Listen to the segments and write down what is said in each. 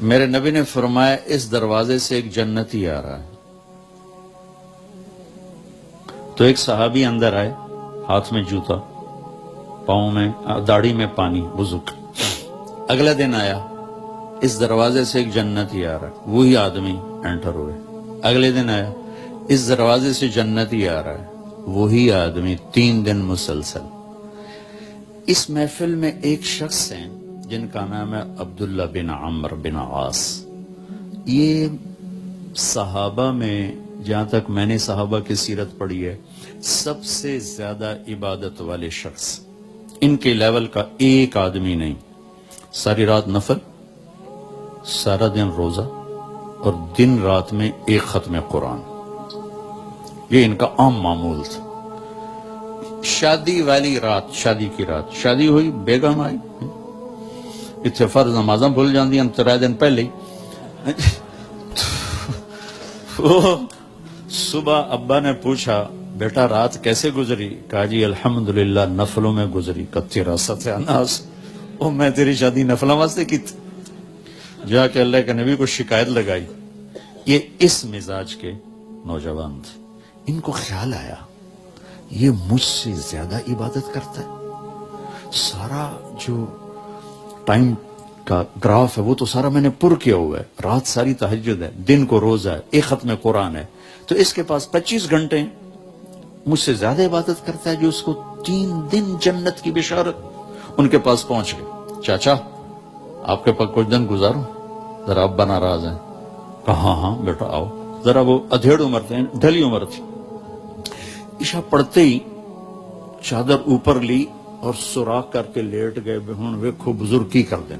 میرے نبی نے فرمایا اس دروازے سے ایک جنتی آ رہا ہے. تو ایک صحابی اندر آئے، ہاتھ میں جوتا، پاؤں میں داڑھی میں پانی، وضو. اگلا دن آیا، اس دروازے سے ایک جنتی آ رہا ہے، وہی آدمی انٹر ہوئے. اگلے دن آیا، اس دروازے سے جنتی آ رہا ہے، وہی آدمی 3 دن مسلسل. اس محفل میں ایک شخص ہیں جن کا نام ہے عبداللہ بن عمرو بن عاص. یہ صحابہ میں، جہاں تک میں نے صحابہ کی سیرت پڑھی ہے، سب سے زیادہ عبادت والے شخص. ان کے لیول کا ایک آدمی نہیں. ساری رات نفل، سارا دن روزہ، اور دن رات میں ایک ختم قرآن. یہ ان کا عام معمول تھا. شادی والی رات، شادی کی رات، شادی ہوئی، بیگم آئی، اتنے فرض نمازاں بھول جاندی ہم 3 دن پہلے ہی. صبح ابا نے پوچھا بیٹا رات کیسے گزری؟ کہا جی الحمدللہ نفلوں میں گزری. تیرا ستیاناس، او میں تیری شادی نفلوں واسطے کی تھی. جا کے اللہ کے نبی کو شکایت لگائی. یہ اس مزاج کے نوجوان تھے. ان کو خیال آیا یہ مجھ سے زیادہ عبادت کرتا ہے. سارا جو ٹائم کا گراف ہے وہ تو سارا میں نے پر کیا ہوا ہے. رات ساری تہجد ہے، دن کو روزہ ہے، ایک ختم قرآن ہے. تو اس کے پاس 25 گھنٹے ہیں. مجھ سے زیادہ عبادت کرتا ہے جو اس کو 3 دن جنت کی بشارت. ان کے پاس پہنچ گئے. چاچا آپ کے پاس کچھ دن گزاروں، ذرا ابا ناراض ہیں. کہا ہاں بیٹا آؤ. ذرا وہ ادھیڑ عمر تھے، ڈھلی عمر تھی. عشاء پڑھتے ہی چادر اوپر لی اور سوراخ کر کے لیٹ گئے. ہن ویکھو بزرگ کی کر دیں.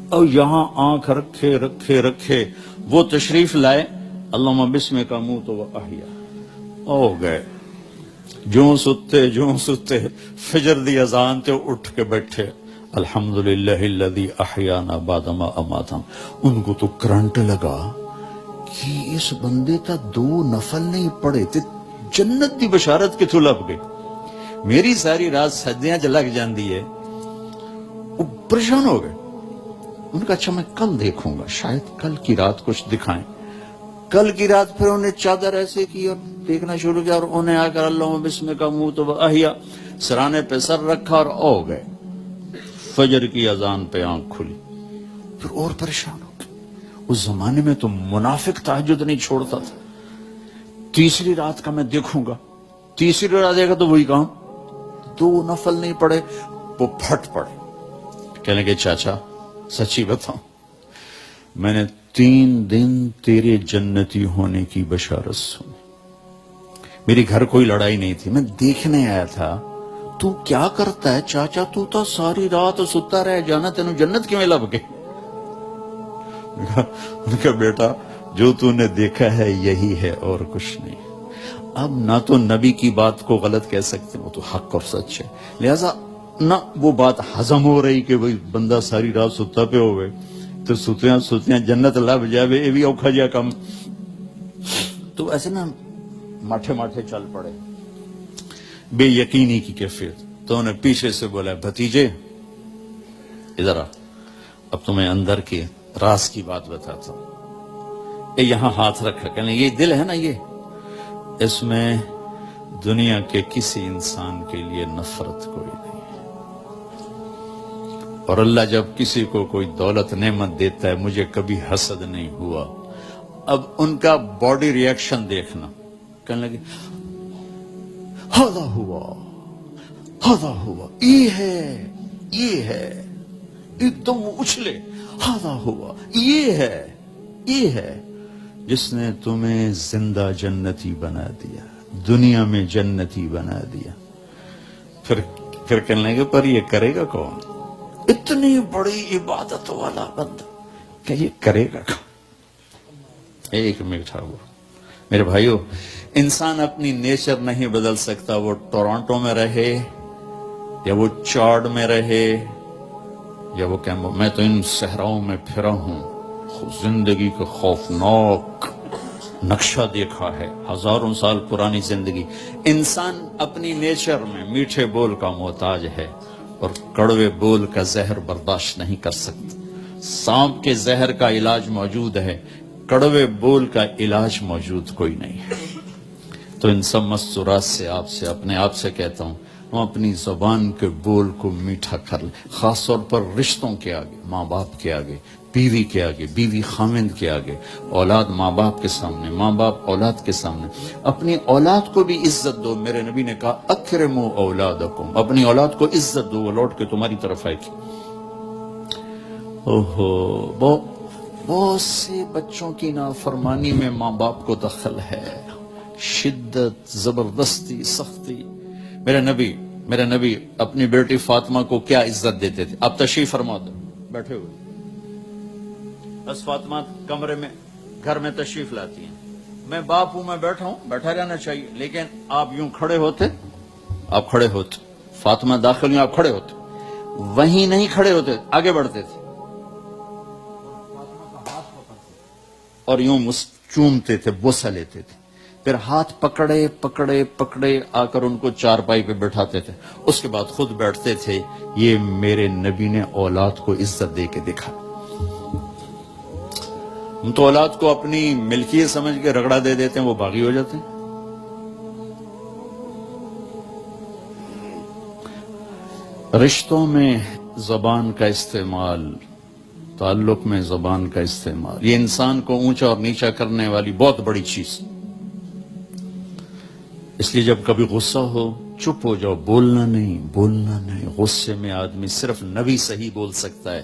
اور یہاں آنکھ رکھے رکھے رکھے وہ تشریف لائے، اللہم بسمک اموت و احیا. ہو گئے جوں ستے فجر دی اذان تے اٹھ کے بیٹھے. الحمدللہ الذی احیانا بعد ما اماتنا. ان کو تو کرنٹ لگا کہ اس بندے تا 2 نفل نہیں پڑے تے جنت دی بشارت کتھوں لب گئی. میری ساری رات سجدیاں چ لگ جاندی ہے. وہ پریشان ہو گئے. ان کا اچھا میں کل دیکھوں گا، شاید کل کی رات کچھ دکھائیں. کل کی رات پھر انہیں چادر ایسے کی اور دیکھنا شروع کیا، اور انہیں آ کر اللہم بسمک اموت و احیا سرانے پہ سر رکھا اور ہو گئے. فجر کی اذان پہ آنکھ کھلی. پھر اور پریشان ہو گئے. اس زمانے میں تو منافق تہجد نہیں چھوڑتا تھا. تیسری رات کا میں دیکھوں گا. تیسری رات دیکھا تو وہی کام، 2 نفل نہیں پڑے. وہ پھٹ پڑے. کہنے لگے چاچا سچی بتاؤں، میں نے 3 دن تیرے جنتی ہونے کی بشارت سنی. میری گھر کوئی لڑائی نہیں تھی، میں دیکھنے آیا تھا تو کیا کرتا ہے. چاچا تو تا ساری رات ستا رہ جانا، تینوں جنت کیوں لب گئی؟ ان کا بیٹا جو تو نے دیکھا ہے یہی ہے اور کچھ نہیں. اب نہ تو نبی کی بات کو غلط کہہ سکتے، وہ تو حق اور سچ ہے. لہذا نہ وہ بات ہضم ہو رہی کہ وہی بندہ ساری رات ستا پہ ہوئے تو ستیاں جنت لب جاوے، یہ بھی اوکھا جا کم. تو ایسے نا ماٹھے چل پڑے، بے یقینی کی کیفیت. تو انہیں پیچھے سے بولا بھتیجے ادھر آ، اب تمہیں اندر کی راز کی بات بتاتا ہوں. یہ یہاں ہاتھ رکھا، کہنے یہ دل ہے نا، یہ اس میں دنیا کے کسی انسان کے لیے نفرت کوئی نہیں ہے. اور اللہ جب کسی کو کوئی دولت نعمت دیتا ہے، مجھے کبھی حسد نہیں ہوا. اب ان کا باڈی ریئیکشن دیکھنا. کہنے لگے ہذا ہوا، یہ ہے. ایک دم اچھلے، ہذا ہوا، یہ ہے جس نے تمہیں زندہ جنتی بنا دیا، دنیا میں جنتی بنا دیا. پھر کہنے لگے پر یہ کرے گا کون؟ اتنی بڑی عبادت والا بندہ کہ یہ کرے گا کون؟ ایک میٹھا ہوا. میرے بھائیو، انسان اپنی نیچر نہیں بدل سکتا. وہ ٹورانٹو میں رہے یا وہ چارڈ میں رہے یا وہ کیمبو. میں تو ان صحراؤں میں پھرا ہوں، زندگی کا خوفناک نقشہ دیکھا ہے، 1000 سال پرانی زندگی. انسان اپنی نیچر میں میٹھے بول کا محتاج ہے اور کڑوے بول کا زہر برداشت نہیں کر سکتا. سانپ کے زہر کا علاج موجود ہے، کڑوے بول کا علاج موجود کوئی نہیں ہے۔ تو ان سب مستورات سے اپنے آپ سے کہتا ہوں، ہم اپنی زبان کے بول کو میٹھا کر لیں، خاص طور پر رشتوں کے آگے، ماں باپ کے آگے، بیوی کے آگے، بیوی خاوند کے آگے، اولاد ماں باپ کے سامنے، ماں باپ اولاد کے سامنے، اپنی اولاد کو بھی عزت دو۔ میرے نبی نے کہا اکرموا اولادکم، اپنی اولاد کو عزت دو، وہ لوٹ کے تمہاری طرف آئے گی۔ بہت سے بچوں کی نافرمانی میں ماں باپ کو دخل ہے، شدت، زبردستی، سختی۔ میرے نبی اپنی بیٹی فاطمہ کو کیا عزت دیتے تھے؟ آپ تشریف فرما دو، بیٹھے ہوئے، بس فاطمہ کمرے میں گھر میں تشریف لاتی ہیں، میں باپ ہوں، میں بیٹھا ہوں، بیٹھا رہنا چاہیے، لیکن آپ یوں کھڑے ہوتے، آپ کھڑے ہوتے، فاطمہ داخل ہوئی، آپ کھڑے ہوتے، وہیں نہیں کھڑے ہوتے، آگے بڑھتے تھے اور یوں چومتے تھے، بوسہ لیتے تھے، پھر ہاتھ پکڑے آ کر ان کو چارپائی پہ بٹھاتے تھے، اس کے بعد خود بیٹھتے تھے۔ یہ میرے نبی نے اولاد کو عزت دے کے دکھا۔ ہم تو اولاد کو اپنی ملکیت سمجھ کے رگڑا دے دیتے ہیں، وہ باغی ہو جاتے ہیں۔ رشتوں میں زبان کا استعمال، تعلق میں زبان کا استعمال، یہ انسان کو اونچا اور نیچا کرنے والی بہت بڑی چیز۔ اس لیے جب کبھی غصہ ہو، چپ ہو جاؤ، بولنا نہیں۔ غصے میں آدمی صرف نبی صحیح بول سکتا ہے،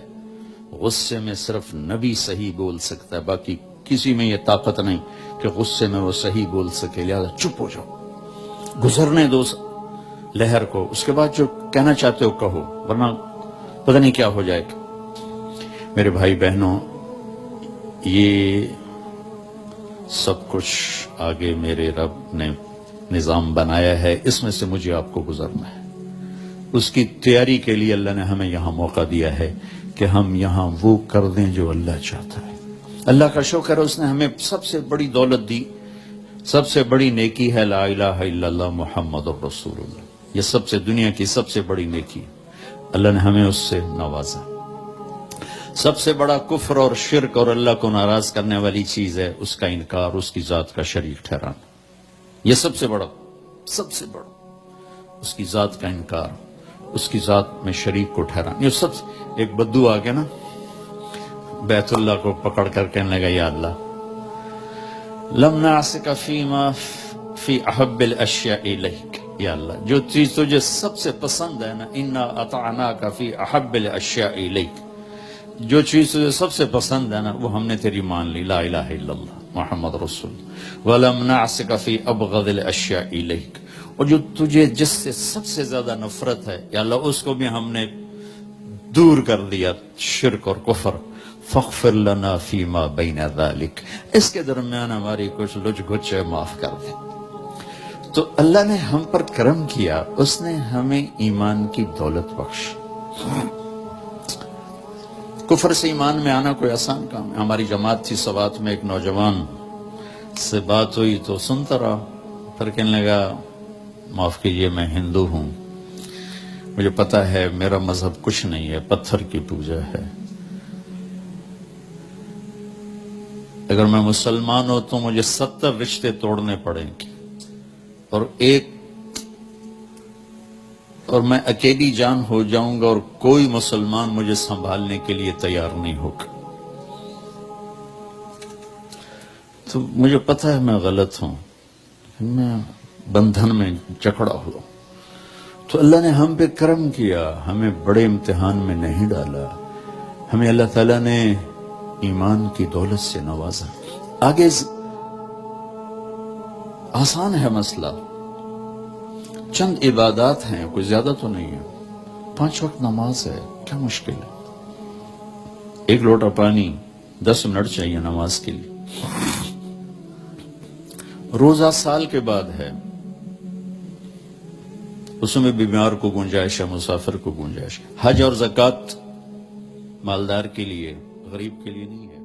غصے میں صرف نبی صحیح بول سکتا ہے، باقی کسی میں یہ طاقت نہیں کہ غصے میں وہ صحیح بول سکے۔ لہذا چپ ہو جاؤ، گزرنے دو لہر کو، اس کے بعد جو کہنا چاہتے ہو کہو، ورنہ پتہ نہیں کیا ہو جائے گا۔ میرے بھائی بہنوں، یہ سب کچھ آگے میرے رب نے نظام بنایا ہے، اس میں سے مجھے آپ کو گزرنا ہے۔ اس کی تیاری کے لیے اللہ نے ہمیں یہاں موقع دیا ہے کہ ہم یہاں وہ کر دیں جو اللہ چاہتا ہے۔ اللہ کا شکر ہے، اس نے ہمیں سب سے بڑی دولت دی، سب سے بڑی نیکی ہے لا الہ الا اللہ محمد رسول اللہ۔ یہ سب سے دنیا کی سب سے بڑی نیکی ہے، اللہ نے ہمیں اس سے نوازا۔ سب سے بڑا کفر اور شرک اور اللہ کو ناراض کرنے والی چیز ہے اس کا انکار، اس کی ذات کا شریک ٹھہرانا۔ یہ سب سے بڑا اس کی ذات کا انکار، اس کی ذات میں شریک کو ٹھہرانا۔ یہ سب ایک بدو آ کے نا بیت اللہ کو پکڑ کر کہنے لگا یا اللہ لم نعصک فیما فی احب الاشیاء الیک، یا اللہ جو چیز تجھے سب سے پسند ہے نا، انا اطعناک فی احب الاشیاء الیک، جو چیز تجھے سب سے پسند ہے نا وہ ہم نے تیری مان لی، لا الہ الا اللہ محمد رسول اللہ، وَلَمْ نَعْسِكَ فِي أَبْغَضِ الْأَشْيَاءِ إِلَيْكَ، اور جو تجھے جس سے سب سے زیادہ نفرت ہے یا اللہ اس کو بھی ہم نے دور کر دیا، شرک اور کفر، فَاغْفِرْ لَنَا فِي مَا بَيْنَ ذَلِكَ، اس کے درمیان ہماری کچھ لچ گچے معاف کر دے۔ تو اللہ نے ہم پر کرم کیا، اس نے ہمیں ایمان کی دولت بخش۔ کفر سے ایمان میں آنا کوئی آسان کام ہے۔ ہماری جماعت تھی سوات میں، ایک نوجوان سے بات ہوئی تو سنتا رہا، پھر کہنے لگا معاف کیجئے میں ہندو ہوں، مجھے پتا ہے میرا مذہب کچھ نہیں ہے، پتھر کی پوجا ہے، اگر میں مسلمان ہوں تو مجھے 70 رشتے توڑنے پڑیں گے اور میں اکیلی جان ہو جاؤں گا اور کوئی مسلمان مجھے سنبھالنے کے لیے تیار نہیں ہوگا۔ تو مجھے پتا ہے میں غلط ہوں، میں بندھن میں جکڑا ہوا، تو اللہ نے ہم پہ کرم کیا، ہمیں بڑے امتحان میں نہیں ڈالا، ہمیں اللہ تعالیٰ نے ایمان کی دولت سے نوازا۔ آگے آسان ہے مسئلہ، چند عبادات ہیں، کوئی زیادہ تو نہیں ہے، 5 وقت نماز ہے، کیا مشکل ہے؟ 1 لوٹا پانی 10 منٹ چاہیے نماز کے لیے۔ روزہ سال کے بعد ہے، اس میں بیمار کو گنجائش ہے، مسافر کو گنجائش ہے۔ حج اور زکوٰۃ مالدار کے لیے، غریب کے لیے نہیں ہے۔